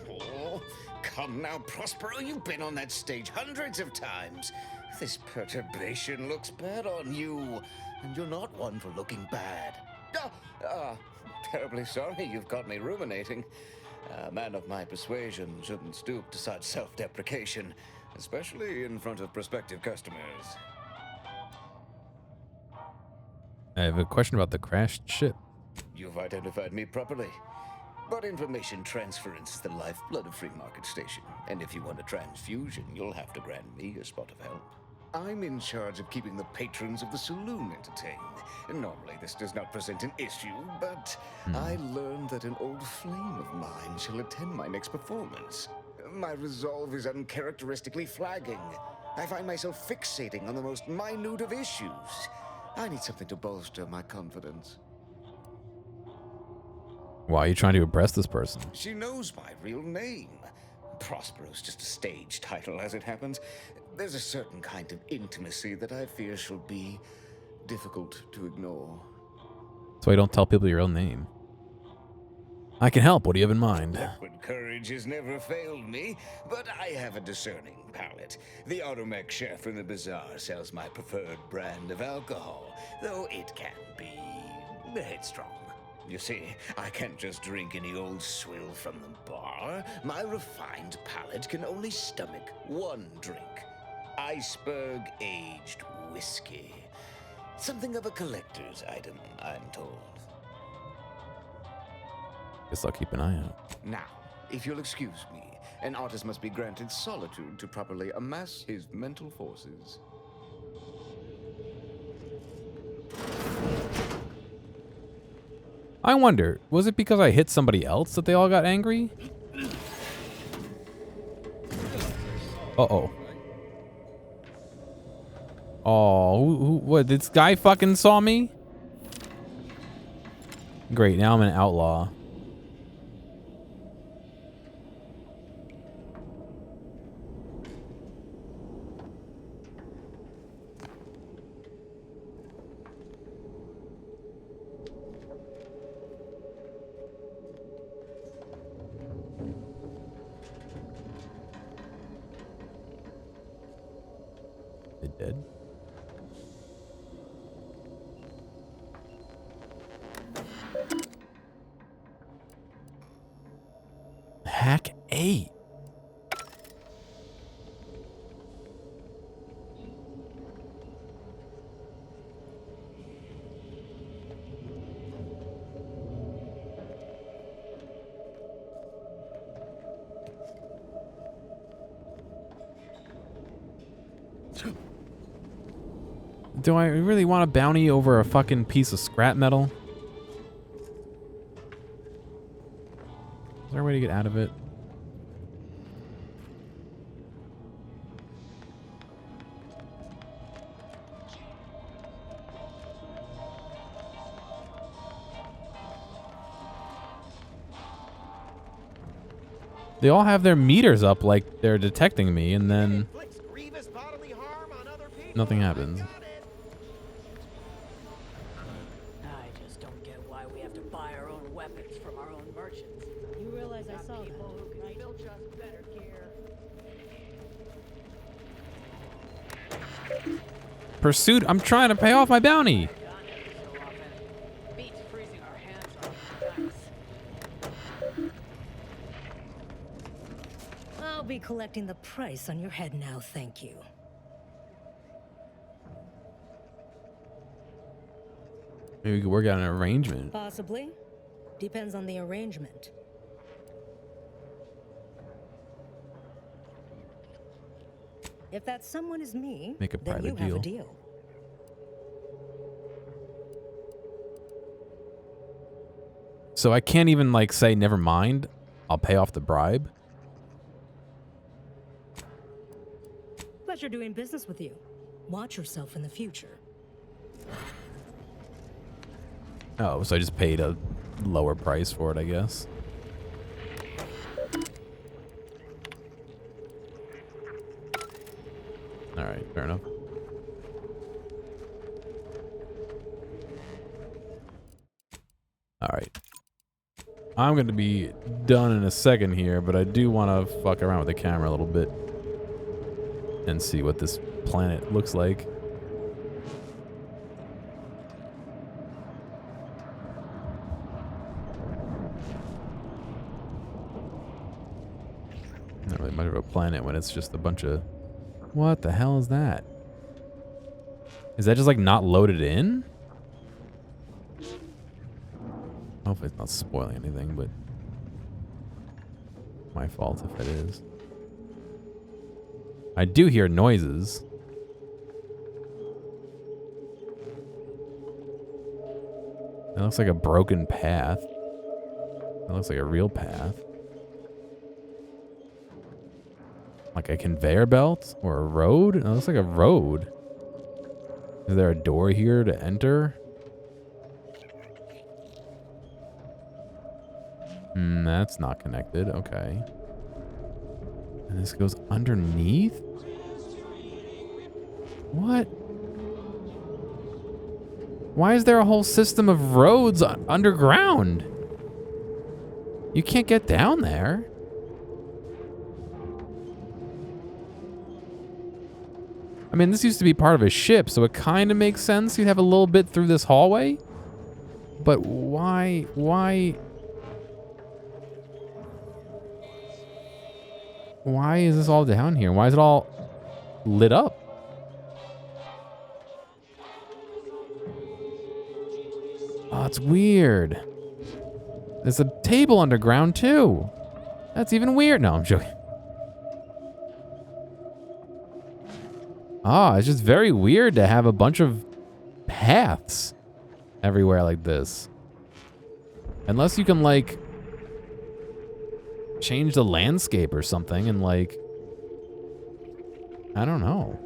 Oh, come now, Prospero. You've been on that stage hundreds of times. This perturbation looks bad on you, and you're not one for looking bad. Terribly sorry you've got me ruminating. A man of my persuasion shouldn't stoop to such self-deprecation, especially in front of prospective customers. I have a question about the crashed ship. You've identified me properly. But information transference is the lifeblood of Free Market Station, and if you want a transfusion, you'll have to grant me a spot of help. I'm in charge of keeping the patrons of the saloon entertained. Normally this does not present an issue, but I learned that an old flame of mine shall attend my next performance. My resolve is uncharacteristically flagging. I find myself fixating on the most minute of issues. I need something to bolster my confidence. Why are you trying to impress this person? She knows my real name. Prospero's just a stage title, as it happens. There's a certain kind of intimacy that I fear shall be difficult to ignore. So I don't tell people your own name. I can help. What do you have in mind? Liquid courage has never failed me, but I have a discerning palate. The automech chef in the bazaar sells my preferred brand of alcohol, though it can be headstrong. You see, I can't just drink any old swill from the bar. My refined palate can only stomach one drink. Iceberg-aged whiskey. Something of a collector's item, I'm told. Guess I'll keep an eye out. Now, if you'll excuse me, an artist must be granted solitude to properly amass his mental forces. I wonder, was it because I hit somebody else that they all got angry? Uh-oh. Oh, what, this guy fucking saw me? Great, now I'm an outlaw. It dead? Hack 8. Do I really want a bounty over a fucking piece of scrap metal? Is there a way to get out of it? They all have their meters up like they're detecting me, and then nothing happens. I just don't get why we have to buy our own weapons from our own merchants. You realize I saw people who can filch us better gear. Pursuit, I'm trying to pay off my bounty. Beats freezing our hands off. I'll be collecting the price on your head now, thank you. Maybe we could work out an arrangement. Possibly. Depends on the arrangement. If that someone is me, Make a then private you have a deal. deal. So I can't even like say never mind. I'll pay off the bribe. Pleasure doing business with you. Watch yourself in the future. Oh, so I just paid a lower price for it, I guess. All right, fair enough. All right. I'm going to be done in a second here, but I do want to fuck around with the camera a little bit and see what this planet looks like. Not really much of a planet when it's just a bunch of... What the hell is that? Is that just like not loaded in? Hopefully it's not spoiling anything, but my fault if it is. I do hear noises. That looks like a broken path. That looks like a real path. Like a conveyor belt or a road? It looks like a road. Is there a door here to enter? That's not connected. Okay. And this goes underneath? What? Why is there a whole system of roads underground? You can't get down there. I mean, this used to be part of a ship, so it kind of makes sense. You'd have a little bit through this hallway. But why? Why is this all down here? Why is it all lit up? it's weird. There's a table underground too. That's even weird. No, I'm joking. It's just very weird to have a bunch of paths everywhere like this. Unless you can, like, change the landscape or something and, like, I don't know.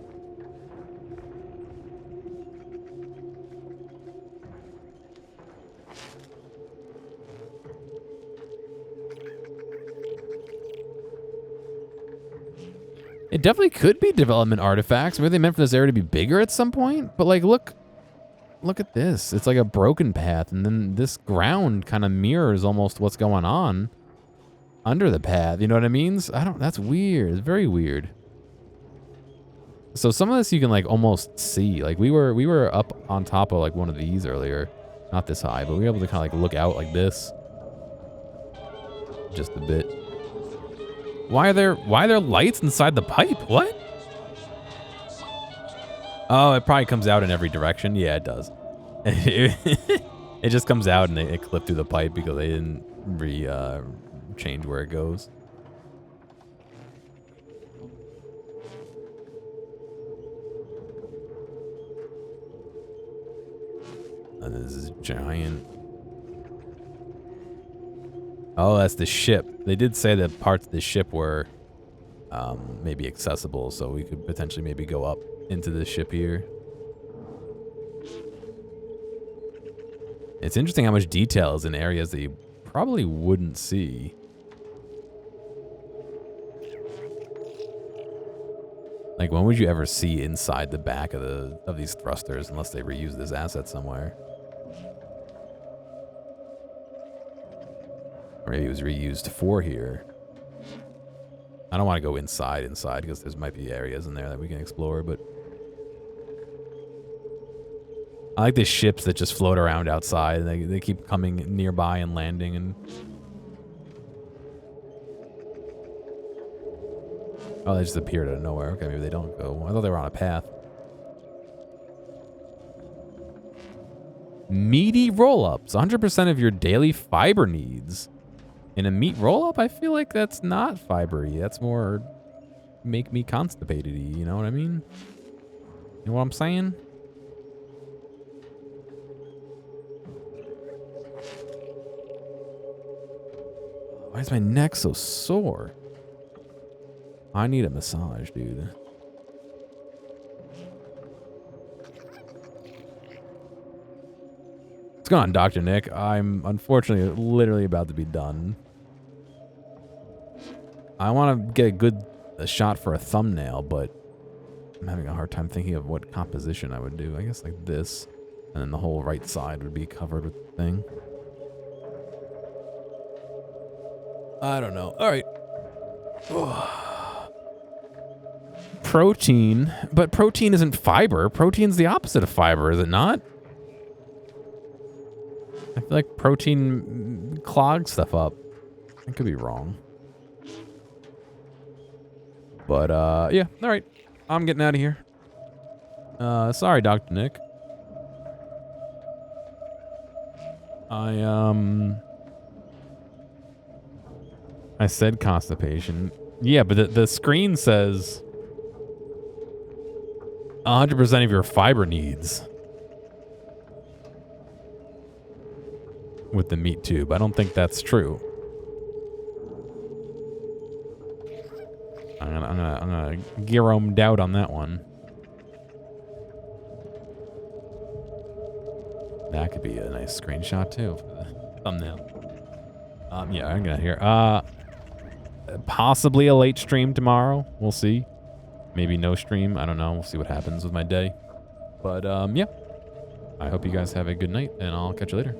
It definitely could be development artifacts. Maybe they meant for this area to be bigger at some point. But, like, look at this. It's like a broken path. And then this ground kind of mirrors almost what's going on under the path. You know what I mean? That's weird. It's very weird. So some of this you can, like, almost see. Like, we were up on top of, like, one of these earlier. Not this high, but we were able to kind of, like, look out like this. Just a bit. Why are there lights inside the pipe? What? Oh, it probably comes out in every direction. Yeah, it does. It just comes out and it clipped through the pipe because they didn't change where it goes. And this is giant. Oh, that's the ship. They did say that parts of the ship were maybe accessible, so we could potentially maybe go up into the ship here. It's interesting how much detail is in areas that you probably wouldn't see. Like, when would you ever see inside the back of these thrusters unless they reuse this asset somewhere? Or maybe it was reused for here. I don't want to go inside because there might be areas in there that we can explore, but I like the ships that just float around outside and they keep coming nearby and landing and oh, they just appeared out of nowhere. Okay, maybe they don't go. I thought they were on a path. Meaty roll-ups. 100% of your daily fiber needs. In a meat roll-up, I feel like that's not fibery. That's more make me constipated-y. You know what I mean? You know what I'm saying? Why is my neck so sore? I need a massage, dude. What's going on, Dr. Nick? I'm unfortunately literally about to be done. I want to get a shot for a thumbnail, but I'm having a hard time thinking of what composition I would do. I guess like this, and then the whole right side would be covered with the thing. I don't know. All right. Protein, but protein isn't fiber. Protein's the opposite of fiber, is it not? I feel like protein clogs stuff up. I could be wrong. But, yeah. All right. I'm getting out of here. Sorry, Dr. Nick. I said constipation. Yeah, but the screen says 100% of your fiber needs. With the meat tube. I don't think that's true. I'm gonna gear 'em doubt on that one. That could be a nice screenshot too for the thumbnail. Yeah, I'm gonna hear. Possibly a late stream tomorrow. We'll see. Maybe no stream. I don't know. We'll see what happens with my day. But yeah. I hope you guys have a good night, and I'll catch you later.